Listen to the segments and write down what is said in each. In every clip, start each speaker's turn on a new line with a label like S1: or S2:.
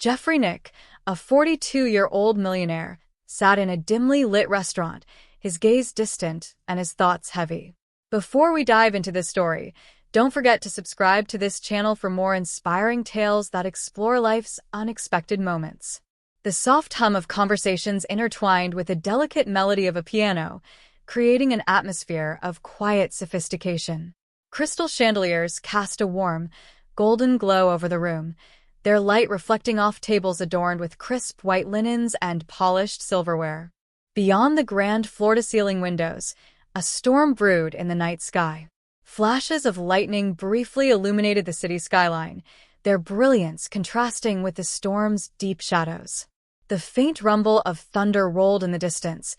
S1: Jeffrey Nick, a 42-year-old millionaire, sat in a dimly lit restaurant, his gaze distant and his thoughts heavy. Before we dive into this story, don't forget to subscribe to this channel for more inspiring tales that explore life's unexpected moments. The soft hum of conversations intertwined with the delicate melody of a piano, creating an atmosphere of quiet sophistication. Crystal chandeliers cast a warm, golden glow over the room, their light reflecting off tables adorned with crisp white linens and polished silverware. Beyond the grand floor-to-ceiling windows, a storm brewed in the night sky. Flashes of lightning briefly illuminated the city skyline, their brilliance contrasting with the storm's deep shadows. The faint rumble of thunder rolled in the distance,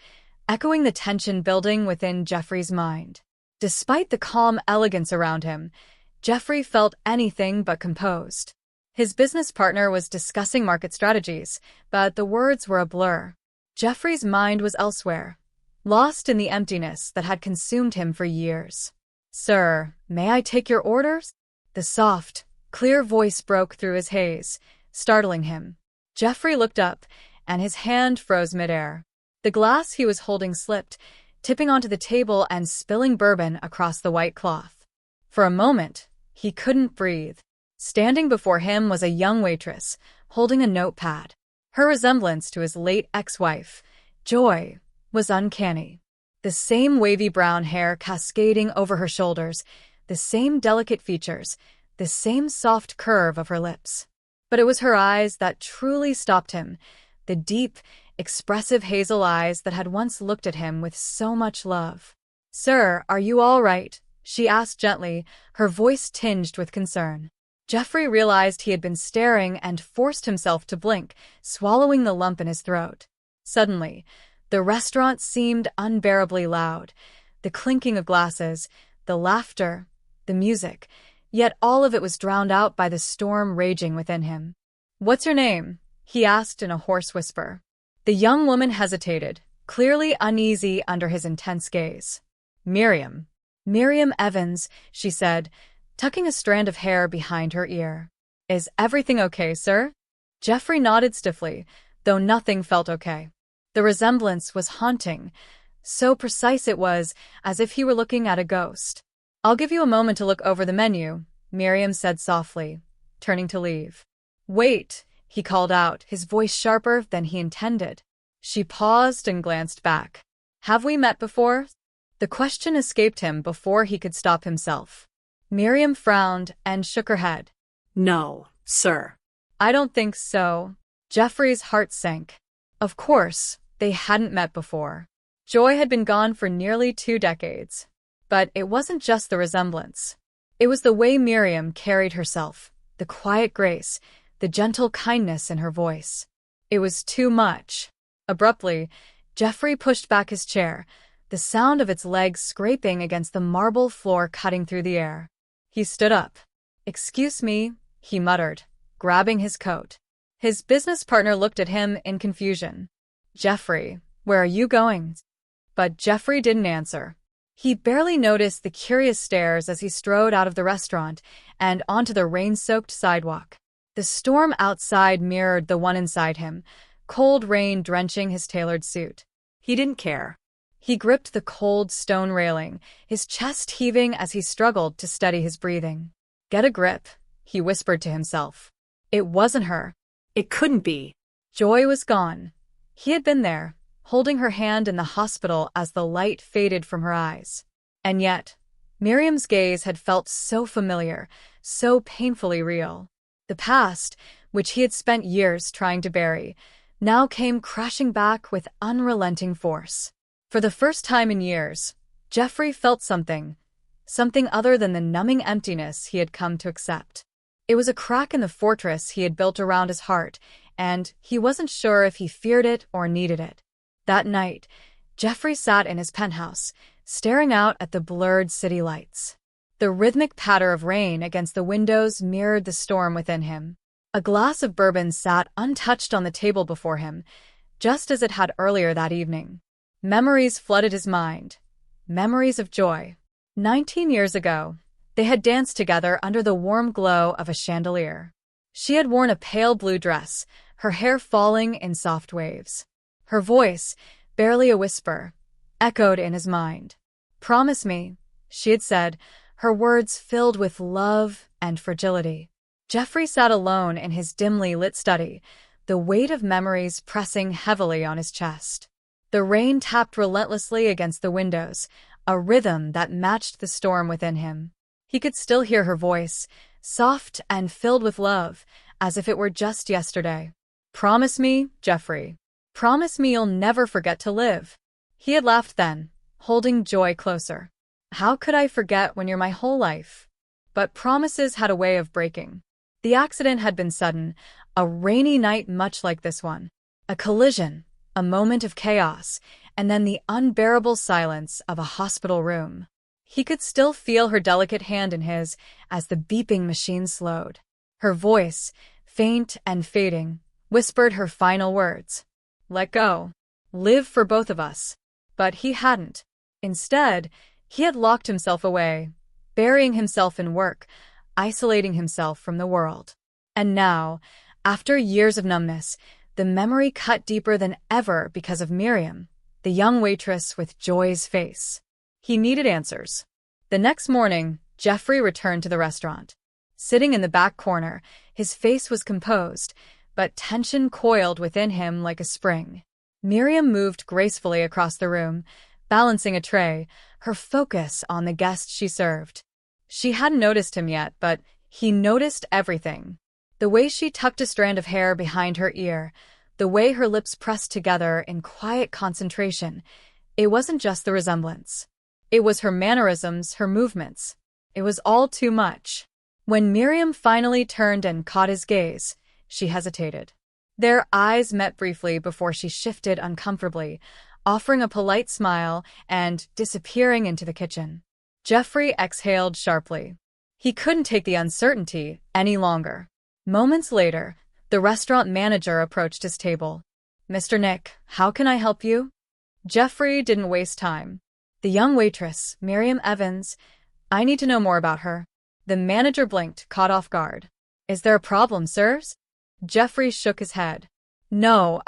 S1: echoing the tension building within Jeffrey's mind. Despite the calm elegance around him, Jeffrey felt anything but composed. His business partner was discussing market strategies, but the words were a blur. Jeffrey's mind was elsewhere, lost in the emptiness that had consumed him for years. "Sir, may I take your orders?" The soft, clear voice broke through his haze, startling him. Jeffrey looked up, and his hand froze midair. The glass he was holding slipped, tipping onto the table and spilling bourbon across the white cloth. For a moment, he couldn't breathe. Standing before him was a young waitress, holding a notepad. Her resemblance to his late ex-wife, Joy, was uncanny. The same wavy brown hair cascading over her shoulders, the same delicate features, the same soft curve of her lips. But it was her eyes that truly stopped him, the deep, expressive hazel eyes that had once looked at him with so much love. "Sir, are you all right?" she asked gently, her voice tinged with concern. Jeffrey realized he had been staring and forced himself to blink, swallowing the lump in his throat. Suddenly, the restaurant seemed unbearably loud. The clinking of glasses, the laughter, the music, yet all of it was drowned out by the storm raging within him. "What's your name?" he asked in a hoarse whisper. The young woman hesitated, clearly uneasy under his intense gaze. "Miriam." "Miriam Evans," she said, tucking a strand of hair behind her ear. "Is everything okay, sir?" Jeffrey nodded stiffly, though nothing felt okay. The resemblance was haunting. So precise it was, as if he were looking at a ghost. "I'll give you a moment to look over the menu," Miriam said softly, turning to leave. "Wait," he called out, his voice sharper than he intended. She paused and glanced back. "Have we met before?" The question escaped him before he could stop himself. Miriam frowned and shook her head.
S2: "No, sir."
S1: "I don't think so." Jeffrey's heart sank. Of course, they hadn't met before. Joy had been gone for nearly 2 decades. But it wasn't just the resemblance. It was the way Miriam carried herself, the quiet grace, the gentle kindness in her voice. It was too much. Abruptly, Jeffrey pushed back his chair, the sound of its legs scraping against the marble floor cutting through the air. He stood up. "Excuse me," he muttered, grabbing his coat. His business partner looked at him in confusion. "Jeffrey, where are you going?" But Jeffrey didn't answer. He barely noticed the curious stares as he strode out of the restaurant and onto the rain-soaked sidewalk. The storm outside mirrored the one inside him, cold rain drenching his tailored suit. He didn't care. He gripped the cold stone railing, his chest heaving as he struggled to steady his breathing. "Get a grip," he whispered to himself. It wasn't her.
S2: It couldn't be.
S1: Joy was gone. He had been there, holding her hand in the hospital as the light faded from her eyes. And yet, Miriam's gaze had felt so familiar, so painfully real. The past, which he had spent years trying to bury, now came crashing back with unrelenting force. For the first time in years, Jeffrey felt something other than the numbing emptiness he had come to accept. It was a crack in the fortress he had built around his heart, and he wasn't sure if he feared it or needed it. That night, Jeffrey sat in his penthouse, staring out at the blurred city lights. The rhythmic patter of rain against the windows mirrored the storm within him. A glass of bourbon sat untouched on the table before him, just as it had earlier that evening. Memories flooded his mind. Memories of Joy. 19 years ago, they had danced together under the warm glow of a chandelier. She had worn a pale blue dress, her hair falling in soft waves. Her voice, barely a whisper, echoed in his mind. "Promise me," she had said, her words filled with love and fragility. Jeffrey sat alone in his dimly lit study, the weight of memories pressing heavily on his chest. The rain tapped relentlessly against the windows, a rhythm that matched the storm within him. He could still hear her voice, soft and filled with love, as if it were just yesterday. "Promise me, Jeffrey. Promise me you'll never forget to live." He had laughed then, holding Joy closer. "How could I forget when you're my whole life?" But promises had a way of breaking. The accident had been sudden, a rainy night much like this one. A collision, a moment of chaos, and then the unbearable silence of a hospital room. He could still feel her delicate hand in his as the beeping machine slowed. Her voice, faint and fading, whispered her final words. "Let go. Live for both of us." But he hadn't. Instead, he had locked himself away, burying himself in work, isolating himself from the world. And now, after years of numbness, the memory cut deeper than ever because of Miriam, the young waitress with Joy's face. He needed answers. The next morning, Jeffrey returned to the restaurant. Sitting in the back corner, his face was composed, but tension coiled within him like a spring. Miriam moved gracefully across the room, balancing a tray, her focus on the guest she served. She hadn't noticed him yet, but he noticed everything. The way she tucked a strand of hair behind her ear, the way her lips pressed together in quiet concentration. It wasn't just the resemblance. It was her mannerisms, her movements. It was all too much. When Miriam finally turned and caught his gaze, she hesitated. Their eyes met briefly before she shifted uncomfortably, offering a polite smile and disappearing into the kitchen. Jeffrey exhaled sharply. He couldn't take the uncertainty any longer. Moments later, the restaurant manager approached his table. "Mr. Nick, how can I help you?" Jeffrey didn't waste time. "The young waitress, Miriam Evans. I need to know more about her." The manager blinked, caught off guard. "Is there a problem, sirs?" Jeffrey shook his head. "No,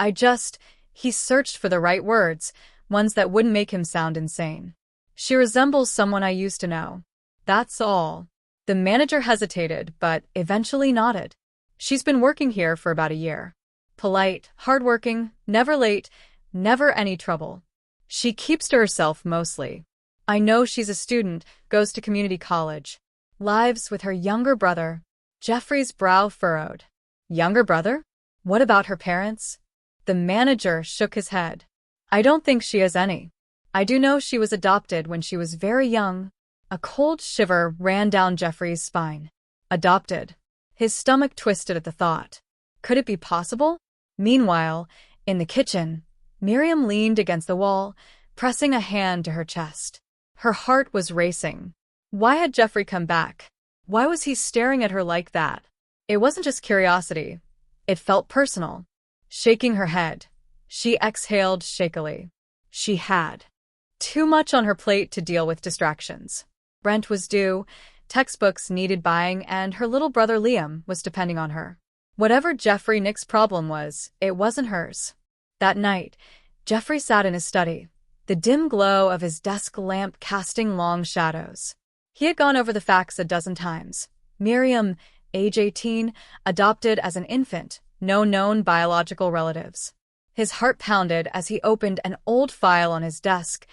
S1: He searched for the right words, ones that wouldn't make him sound insane. "She resembles someone I used to know. That's all." The manager hesitated, but eventually nodded. "She's been working here for about a year. Polite, hardworking, never late, never any trouble. She keeps to herself mostly. I know she's a student, goes to community college. Lives with her younger brother." Jeffrey's brow furrowed. "Younger brother? What about her parents?" The manager shook his head. "I don't think she has any. I do know she was adopted when she was very young." A cold shiver ran down Jeffrey's spine. Adopted. His stomach twisted at the thought. Could it be possible? Meanwhile, in the kitchen, Miriam leaned against the wall, pressing a hand to her chest. Her heart was racing. Why had Jeffrey come back? Why was he staring at her like that? It wasn't just curiosity. It felt personal. Shaking her head, she exhaled shakily. She had too much on her plate to deal with distractions. Rent was due, textbooks needed buying, and her little brother Liam was depending on her. Whatever Jeffrey Nick's problem was, it wasn't hers. That night, Jeffrey sat in his study, the dim glow of his desk lamp casting long shadows. He had gone over the facts a dozen times. Miriam, age 18, adopted as an infant, no known biological relatives. His heart pounded as he opened an old file on his desk,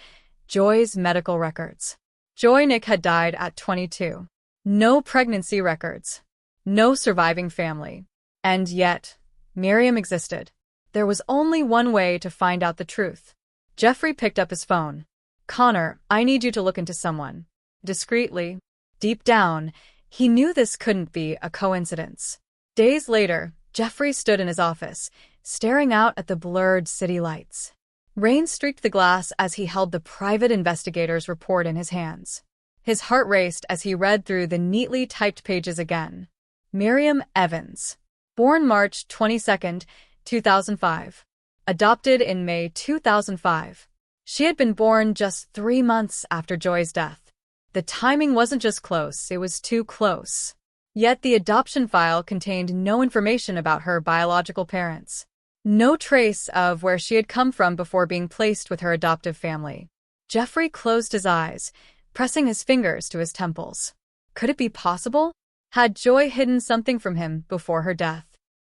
S1: Joy's medical records. Joy Nick had died at 22. No pregnancy records. No surviving family. And yet, Miriam existed. There was only one way to find out the truth. Jeffrey picked up his phone. "Connor, I need you to look into someone." Discreetly, deep down, he knew this couldn't be a coincidence. Days later, Jeffrey stood in his office, staring out at the blurred city lights. Rain streaked the glass as he held the private investigator's report in his hands. His heart raced as he read through the neatly typed pages again. Miriam Evans. Born March 22, 2005. Adopted in May 2005. She had been born just 3 months after Joy's death. The timing wasn't just close, it was too close. Yet the adoption file contained no information about her biological parents. No trace of where she had come from before being placed with her adoptive family. Jeffrey closed his eyes, pressing his fingers to his temples. Could it be possible? Had Joy hidden something from him before her death?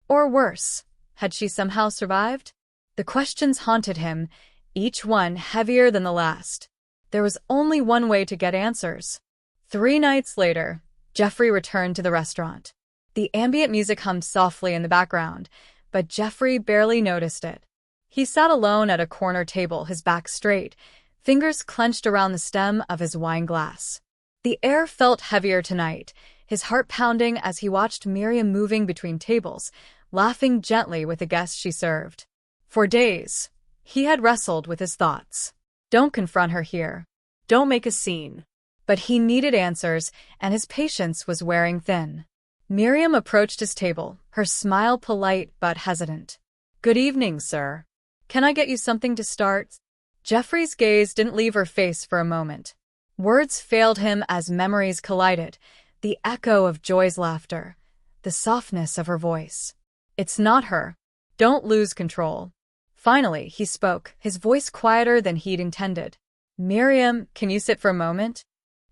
S1: Or worse, had she somehow survived? The questions haunted him, each one heavier than the last. There was only one way to get answers. 3 nights later, Jeffrey returned to the restaurant. The ambient music hummed softly in the background, but Jeffrey barely noticed it. He sat alone at a corner table, his back straight, fingers clenched around the stem of his wine glass. The air felt heavier tonight, his heart pounding as he watched Miriam moving between tables, laughing gently with the guests she served. For days, he had wrestled with his thoughts. Don't confront her here.
S2: Don't make a scene.
S1: But he needed answers, and his patience was wearing thin. Miriam approached his table, her smile polite but hesitant. "Good evening, sir. Can I get you something to start?" Jeffrey's gaze didn't leave her face for a moment. Words failed him as memories collided, the echo of Joy's laughter, the softness of her voice. "It's not her. Don't lose control." Finally, he spoke, his voice quieter than he'd intended. "Miriam, can you sit for a moment?"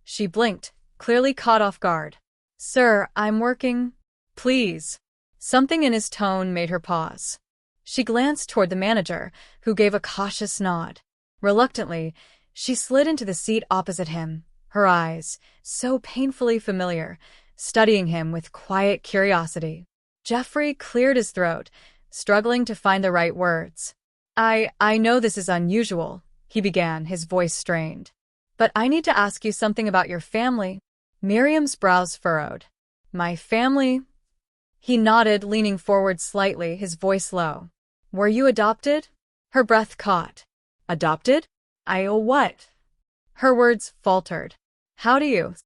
S1: She blinked, clearly caught off guard. "Sir, I'm working." "Please." Something in his tone made her pause. She glanced toward the manager, who gave a cautious nod. Reluctantly, she slid into the seat opposite him, her eyes, so painfully familiar, studying him with quiet curiosity. Jeffrey cleared his throat, struggling to find the right words. I know this is unusual," he began, his voice strained. "But I need to ask you something about your family." Miriam's brows furrowed. "My family?" He nodded, leaning forward slightly, his voice low. "Were you adopted?" Her breath caught. "Adopted? What?" Her words faltered. "How do you?"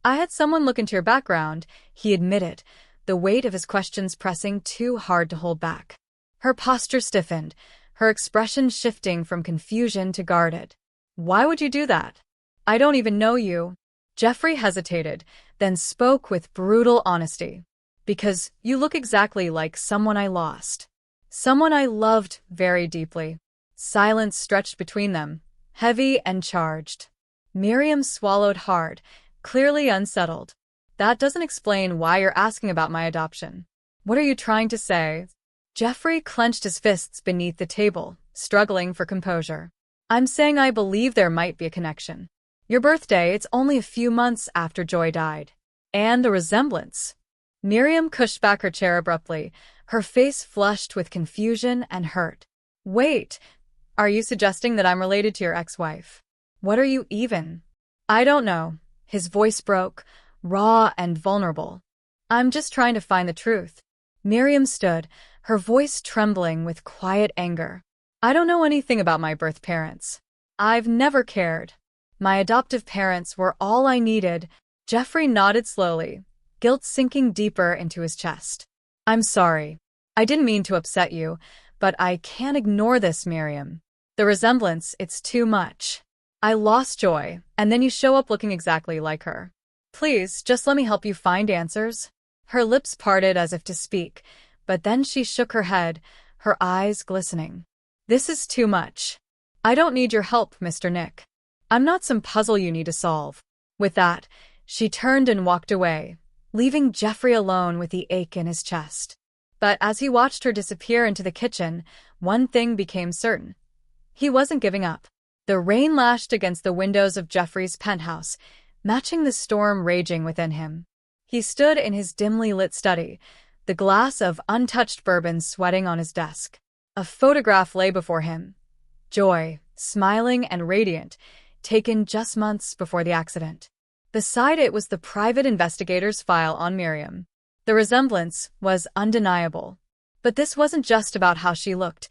S1: "I had someone look into your background," he admitted, the weight of his questions pressing too hard to hold back. Her posture stiffened, her expression shifting from confusion to guarded. "Why would you do that?" "I don't even know you." Jeffrey hesitated, then spoke with brutal honesty. "Because you look exactly like someone I lost. Someone I loved very deeply." Silence stretched between them, heavy and charged. Miriam swallowed hard, clearly unsettled. "That doesn't explain why you're asking about my adoption. What are you trying to say?" Jeffrey clenched his fists beneath the table, struggling for composure. "I'm saying I believe there might be a connection. Your birthday, it's only a few months after Joy died. And the resemblance." Miriam pushed back her chair abruptly, her face flushed with confusion and hurt. "Wait, are you suggesting that I'm related to your ex-wife? What are you even?" "I don't know." His voice broke, raw and vulnerable. "I'm just trying to find the truth." Miriam stood, her voice trembling with quiet anger. "I don't know anything about my birth parents. I've never cared. My adoptive parents were all I needed." Jeffrey nodded slowly, guilt sinking deeper into his chest. "I'm sorry. I didn't mean to upset you, but I can't ignore this, Miriam. The resemblance, it's too much. I lost Joy, and then you show up looking exactly like her. Please, just let me help you find answers." Her lips parted as if to speak, but then she shook her head, her eyes glistening. "This is too much. I don't need your help, Mr. Nick. I'm not some puzzle you need to solve." With that, she turned and walked away, leaving Jeffrey alone with the ache in his chest. But as he watched her disappear into the kitchen, one thing became certain. He wasn't giving up. The rain lashed against the windows of Jeffrey's penthouse, matching the storm raging within him. He stood in his dimly lit study, the glass of untouched bourbon sweating on his desk. A photograph lay before him. Joy, smiling and radiant, taken just months before the accident. Beside it was the private investigator's file on Miriam. The resemblance was undeniable. But this wasn't just about how she looked.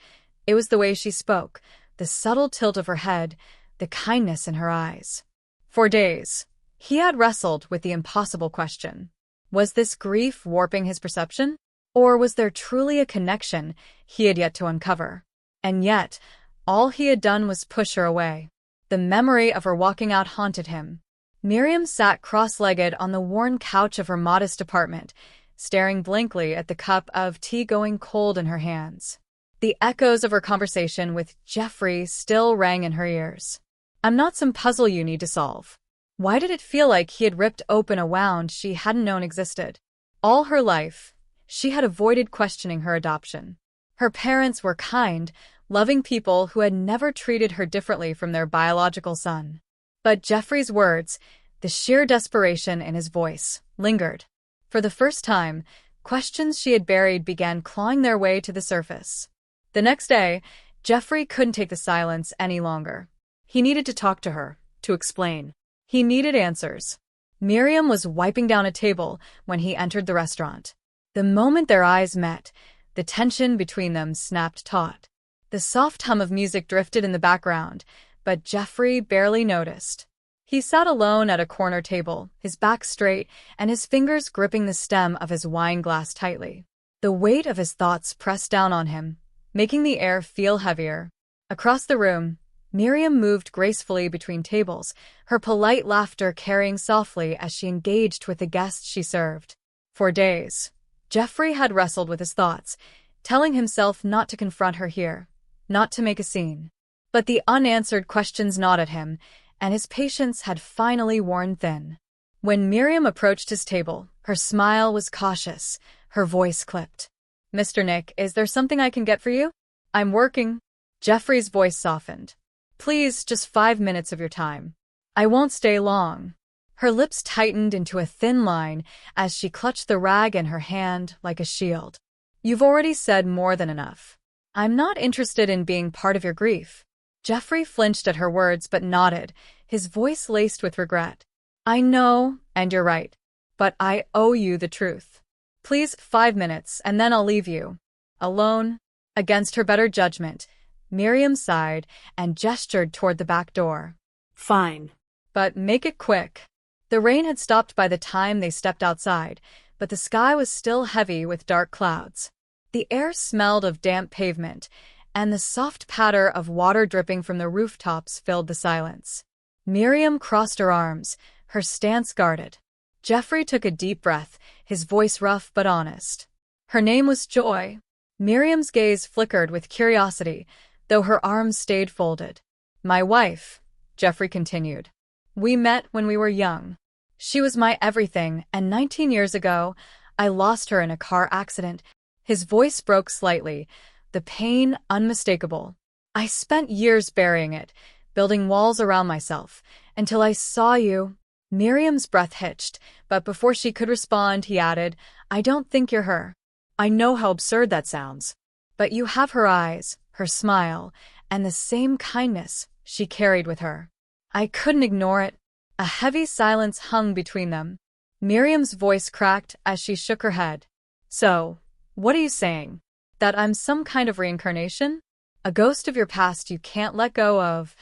S1: It was the way she spoke, the subtle tilt of her head, the kindness in her eyes. For days, he had wrestled with the impossible question. Was this grief warping his perception? Or was there truly a connection he had yet to uncover? And yet, all he had done was push her away. The memory of her walking out haunted him. Miriam sat cross-legged on the worn couch of her modest apartment, staring blankly at the cup of tea going cold in her hands. The echoes of her conversation with Jeffrey still rang in her ears. I'm not some puzzle you need to solve. Why did it feel like he had ripped open a wound she hadn't known existed? All her life, she had avoided questioning her adoption. Her parents were kind, loving people who had never treated her differently from their biological son. But Jeffrey's words, the sheer desperation in his voice, lingered. For the first time, questions she had buried began clawing their way to the surface. The next day, Jeffrey couldn't take the silence any longer. He needed to talk to her, to explain. He needed answers. Miriam was wiping down a table when he entered the restaurant. The moment their eyes met, the tension between them snapped taut. The soft hum of music drifted in the background, but Jeffrey barely noticed. He sat alone at a corner table, his back straight and his fingers gripping the stem of his wine glass tightly. The weight of his thoughts pressed down on him, making the air feel heavier. Across the room, Miriam moved gracefully between tables, her polite laughter carrying softly as she engaged with the guests she served. For days, Jeffrey had wrestled with his thoughts, telling himself not to confront her here, not to make a scene. But the unanswered questions gnawed at him, and his patience had finally worn thin. When Miriam approached his table, her smile was cautious, her voice clipped. Mr. Nick, is there something I can get for you? I'm working. Jeffrey's voice softened. Please, just 5 minutes of your time. I won't stay long. Her lips tightened into a thin line as she clutched the rag in her hand like a shield. You've already said more than enough. I'm not interested in being part of your grief. Jeffrey flinched at her words but nodded, his voice laced with regret. I know, and you're right. But I owe you the truth. Please, 5 minutes, and then I'll leave you. Alone? Against her better judgment, Miriam sighed and gestured toward the back door.
S2: Fine.
S1: But make it quick. The rain had stopped by the time they stepped outside, but the sky was still heavy with dark clouds. The air smelled of damp pavement, and the soft patter of water dripping from the rooftops filled the silence. Miriam crossed her arms, her stance guarded. Jeffrey took a deep breath, his voice rough but honest. Her name was Joy. Miriam's gaze flickered with curiosity, though her arms stayed folded. My wife, Jeffrey continued. We met when we were young. She was my everything, and 19 years ago, I lost her in a car accident. His voice broke slightly, the pain unmistakable. I spent years burying it, building walls around myself, until I saw you. Miriam's breath hitched, but before she could respond, he added, I don't think you're her. I know how absurd that sounds. But you have her eyes, her smile, and the same kindness she carried with her. I couldn't ignore it. A heavy silence hung between them. Miriam's voice cracked as she shook her head. So, what are you saying? That I'm some kind of reincarnation? A ghost of your past you can't let go of?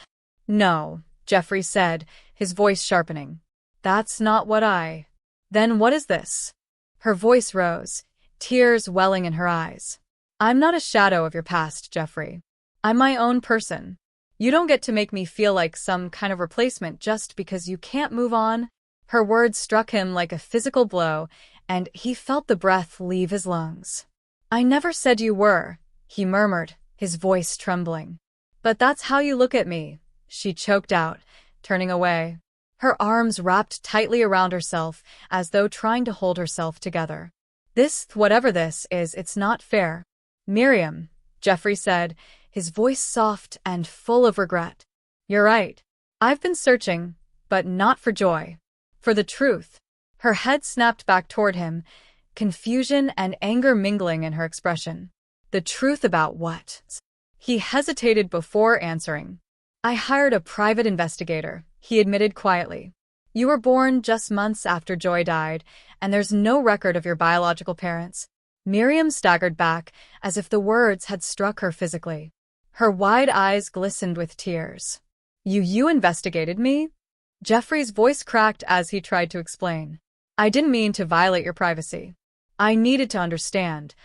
S1: No, Jeffrey said, his voice sharpening. That's not what I... Then what is this? Her voice rose, tears welling in her eyes. I'm not a shadow of your past, Jeffrey. I'm my own person. You don't get to make me feel like some kind of replacement just because you can't move on. Her words struck him like a physical blow, and he felt the breath leave his lungs. I never said you were, he murmured, his voice trembling. But that's how you look at me, she choked out, turning away. Her arms wrapped tightly around herself as though trying to hold herself together. This, whatever this is, it's not fair. Miriam, Jeffrey said, his voice soft and full of regret. You're right. I've been searching, but not for joy. For the truth. Her head snapped back toward him, confusion and anger mingling in her expression. The truth about what? He hesitated before answering. I hired a private investigator, he admitted quietly. You were born just months after Joy died, and there's no record of your biological parents. Miriam staggered back, as if the words had struck her physically. Her wide eyes glistened with tears. You investigated me? Jeffrey's voice cracked as he tried to explain. I didn't mean to violate your privacy. I needed to understand.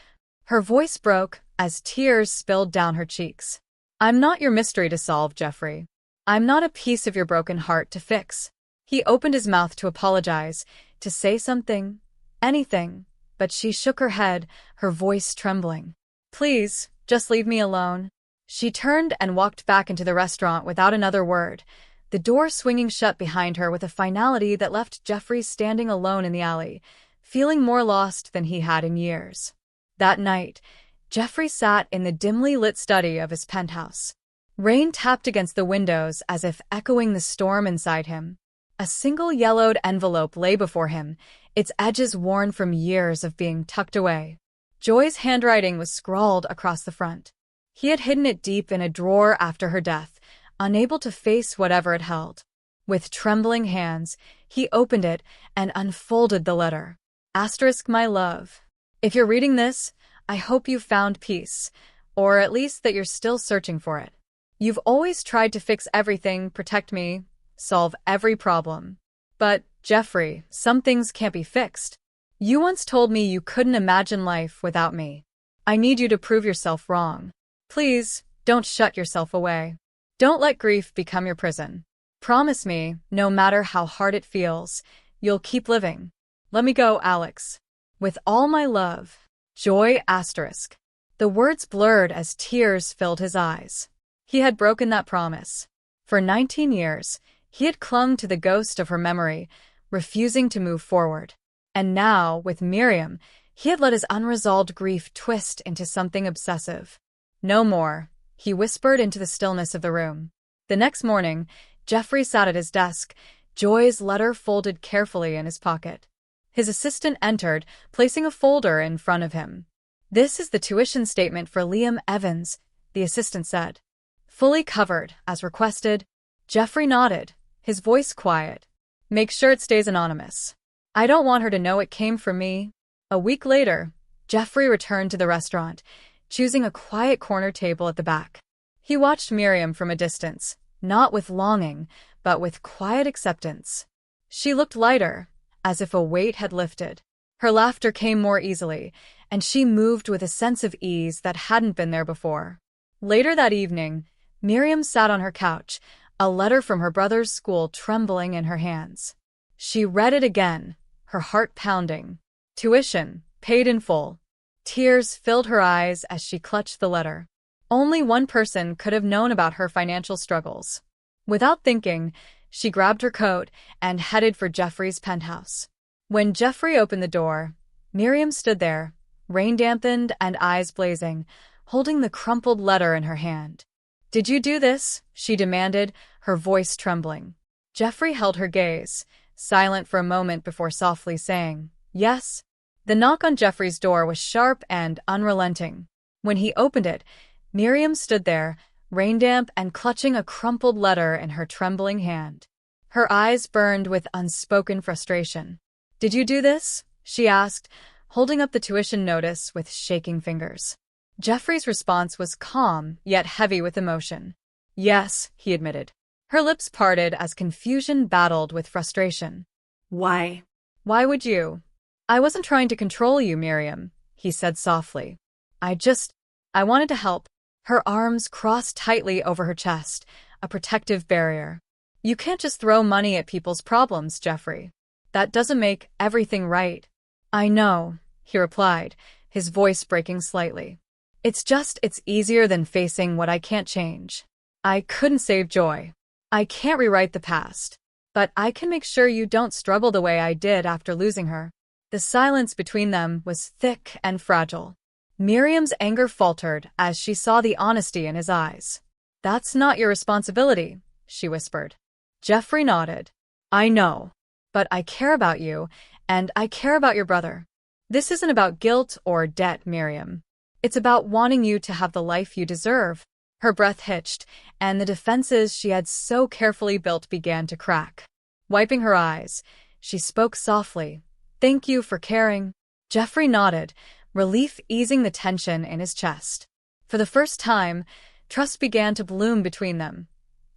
S1: Her voice broke as tears spilled down her cheeks. I'm not your mystery to solve, Jeffrey. I'm not a piece of your broken heart to fix. He opened his mouth to apologize, to say something, anything, but she shook her head, her voice trembling. "Please, just leave me alone." She turned and walked back into the restaurant without another word, the door swinging shut behind her with a finality that left Jeffrey standing alone in the alley, feeling more lost than he had in years. That night, Jeffrey sat in the dimly lit study of his penthouse. Rain tapped against the windows as if echoing the storm inside him. A single yellowed envelope lay before him, its edges worn from years of being tucked away. Joy's handwriting was scrawled across the front. He had hidden it deep in a drawer after her death, unable to face whatever it held. With trembling hands, he opened it and unfolded the letter. My love. If you're reading this, I hope you've found peace, or at least that you're still searching for it. You've always tried to fix everything, protect me, solve every problem. But, Jeffrey, some things can't be fixed. You once told me you couldn't imagine life without me. I need you to prove yourself wrong. Please, don't shut yourself away. Don't let grief become your prison. Promise me, no matter how hard it feels, you'll keep living. Let me go, Alex. With all my love. Joy*. The words blurred as tears filled his eyes. He had broken that promise. For 19 years, he had clung to the ghost of her memory, refusing to move forward. And now, with Miriam, he had let his unresolved grief twist into something obsessive. No more, he whispered into the stillness of the room. The next morning, Jeffrey sat at his desk, Joy's letter folded carefully in his pocket. His assistant entered, placing a folder in front of him. "This is the tuition statement for Liam Evans," the assistant said. "Fully covered, as requested." Jeffrey nodded, his voice quiet. "Make sure it stays anonymous. I don't want her to know it came from me." A week later, Jeffrey returned to the restaurant, choosing a quiet corner table at the back. He watched Miriam from a distance, not with longing, but with quiet acceptance. She looked lighter, as if a weight had lifted. Her laughter came more easily, and she moved with a sense of ease that hadn't been there before. Later that evening, Miriam sat on her couch, a letter from her brother's school trembling in her hands. She read it again, her heart pounding. Tuition, paid in full. Tears filled her eyes as she clutched the letter. Only one person could have known about her financial struggles. Without thinking, she grabbed her coat and headed for Jeffrey's penthouse. When Jeffrey opened the door, Miriam stood there, rain-dampened and eyes blazing, holding the crumpled letter in her hand. "Did you do this?" she demanded, her voice trembling. Jeffrey held her gaze, silent for a moment before softly saying, "Yes." The knock on Jeffrey's door was sharp and unrelenting. When he opened it, Miriam stood there, rain-damp and clutching a crumpled letter in her trembling hand. Her eyes burned with unspoken frustration. "Did you do this?" she asked, holding up the tuition notice with shaking fingers. Jeffrey's response was calm, yet heavy with emotion. "Yes," he admitted. Her lips parted as confusion battled with frustration.
S2: Why?
S1: "Why would you?" "I wasn't trying to control you, Miriam," he said softly. I wanted to help." Her arms crossed tightly over her chest, a protective barrier. "You can't just throw money at people's problems, Jeffrey. That doesn't make everything right." "I know," he replied, his voice breaking slightly. It's easier than facing what I can't change. I couldn't save Joy. I can't rewrite the past. But I can make sure you don't struggle the way I did after losing her." The silence between them was thick and fragile. Miriam's anger faltered as she saw the honesty in his eyes. "That's not your responsibility," she whispered. Jeffrey nodded. "I know. But I care about you, and I care about your brother. This isn't about guilt or debt, Miriam. It's about wanting you to have the life you deserve." Her breath hitched, and the defenses she had so carefully built began to crack. Wiping her eyes, she spoke softly. "Thank you for caring." Jeffrey nodded, relief easing the tension in his chest. For the first time, trust began to bloom between them.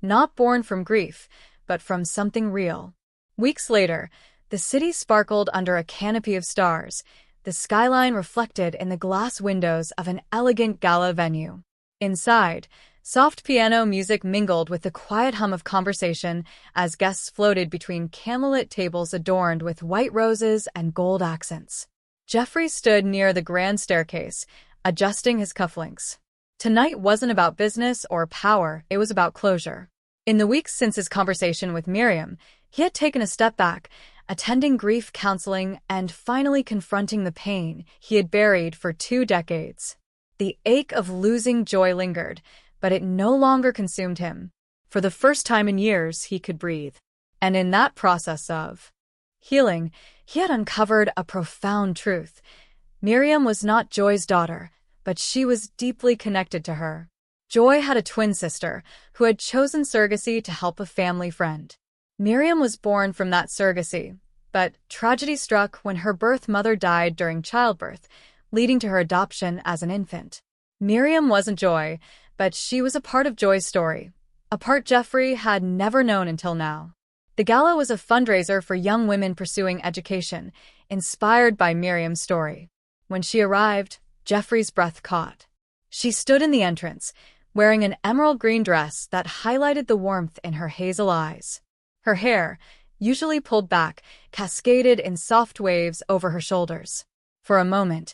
S1: Not born from grief, but from something real. Weeks later, the city sparkled under a canopy of stars, the skyline reflected in the glass windows of an elegant gala venue. Inside, Soft piano music mingled with the quiet hum of conversation as guests floated between candlelit tables adorned with white roses and gold accents. Jeffrey stood near the grand staircase, adjusting his cufflinks. Tonight wasn't about business or power, it was about closure. In the weeks since his conversation with Miriam, he had taken a step back, attending grief counseling and finally confronting the pain he had buried for 2 decades. The ache of losing joy lingered, but it no longer consumed him. For the first time in years, he could breathe. And in that process of healing, he had uncovered a profound truth. Miriam was not Joy's daughter, but she was deeply connected to her. Joy had a twin sister who had chosen surrogacy to help a family friend. Miriam was born from that surrogacy, but tragedy struck when her birth mother died during childbirth, leading to her adoption as an infant. Miriam wasn't Joy, but she was a part of Joy's story, a part Jeffrey had never known until now. The gala was a fundraiser for young women pursuing education, inspired by Miriam's story. When she arrived, Jeffrey's breath caught. She stood in the entrance, wearing an emerald green dress that highlighted the warmth in her hazel eyes. Her hair, usually pulled back, cascaded in soft waves over her shoulders. For a moment,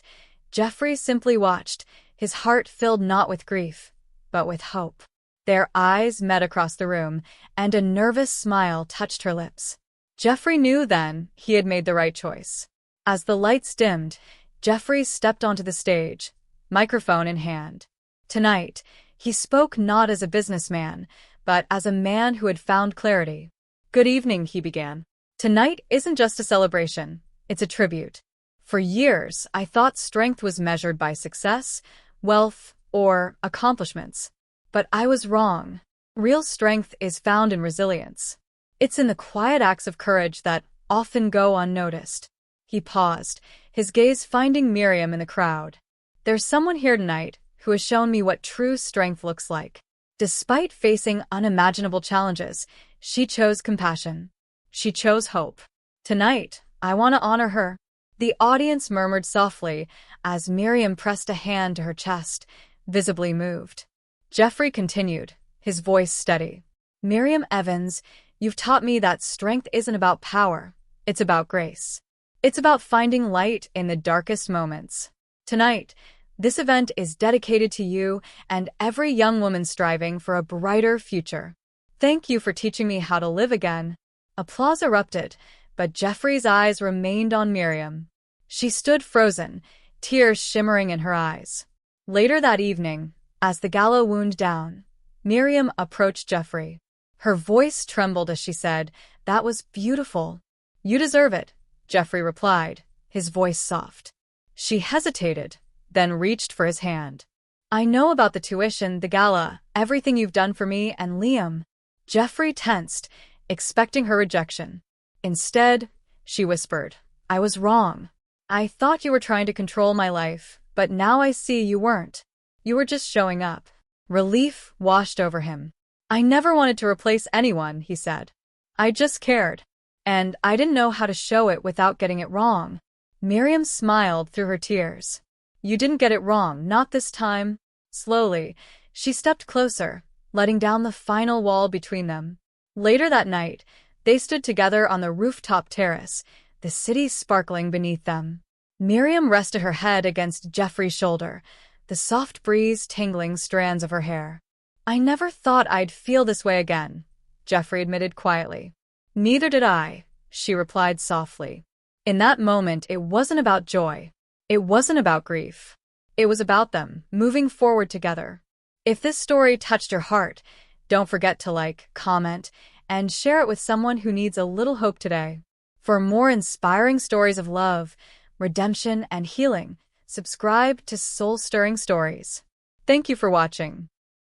S1: Jeffrey simply watched, his heart filled not with grief, but with hope. Their eyes met across the room, and a nervous smile touched her lips. Jeffrey knew then he had made the right choice. As the lights dimmed, Jeffrey stepped onto the stage, microphone in hand. Tonight, he spoke not as a businessman, but as a man who had found clarity. "Good evening," he began. "Tonight isn't just a celebration, it's a tribute. For years, I thought strength was measured by success, wealth, or accomplishments. But I was wrong. Real strength is found in resilience. It's in the quiet acts of courage that often go unnoticed." He paused, his gaze finding Miriam in the crowd. "There's someone here tonight who has shown me what true strength looks like. Despite facing unimaginable challenges, she chose compassion. She chose hope. Tonight, I want to honor her." The audience murmured softly as Miriam pressed a hand to her chest, visibly moved. Jeffrey continued, his voice steady. "Miriam Evans, you've taught me that strength isn't about power, it's about grace. It's about finding light in the darkest moments. Tonight, this event is dedicated to you and every young woman striving for a brighter future. Thank you for teaching me how to live again." Applause erupted, but Jeffrey's eyes remained on Miriam. She stood frozen, tears shimmering in her eyes. Later that evening, as the gala wound down, Miriam approached Jeffrey. Her voice trembled as she said, "That was beautiful." "You deserve it," Jeffrey replied, his voice soft. She hesitated, then reached for his hand. "I know about the tuition, the gala, everything you've done for me and Liam." Jeffrey tensed, expecting her rejection. Instead, she whispered, "I was wrong. I thought you were trying to control my life, but now I see you weren't. You were just showing up." Relief washed over him. "I never wanted to replace anyone," he said. "I just cared. And I didn't know how to show it without getting it wrong." Miriam smiled through her tears. "You didn't get it wrong, not this time." Slowly, she stepped closer, letting down the final wall between them. Later that night, they stood together on the rooftop terrace, the city sparkling beneath them. Miriam rested her head against Jeffrey's shoulder, the soft breeze tangling strands of her hair. "I never thought I'd feel this way again," Jeffrey admitted quietly. "Neither did I," she replied softly. In that moment, it wasn't about joy. It wasn't about grief. It was about them, moving forward together. If this story touched your heart, don't forget to like, comment, and share it with someone who needs a little hope today. For more inspiring stories of love, redemption, and healing, subscribe to Soul Stirring Stories. Thank you for watching.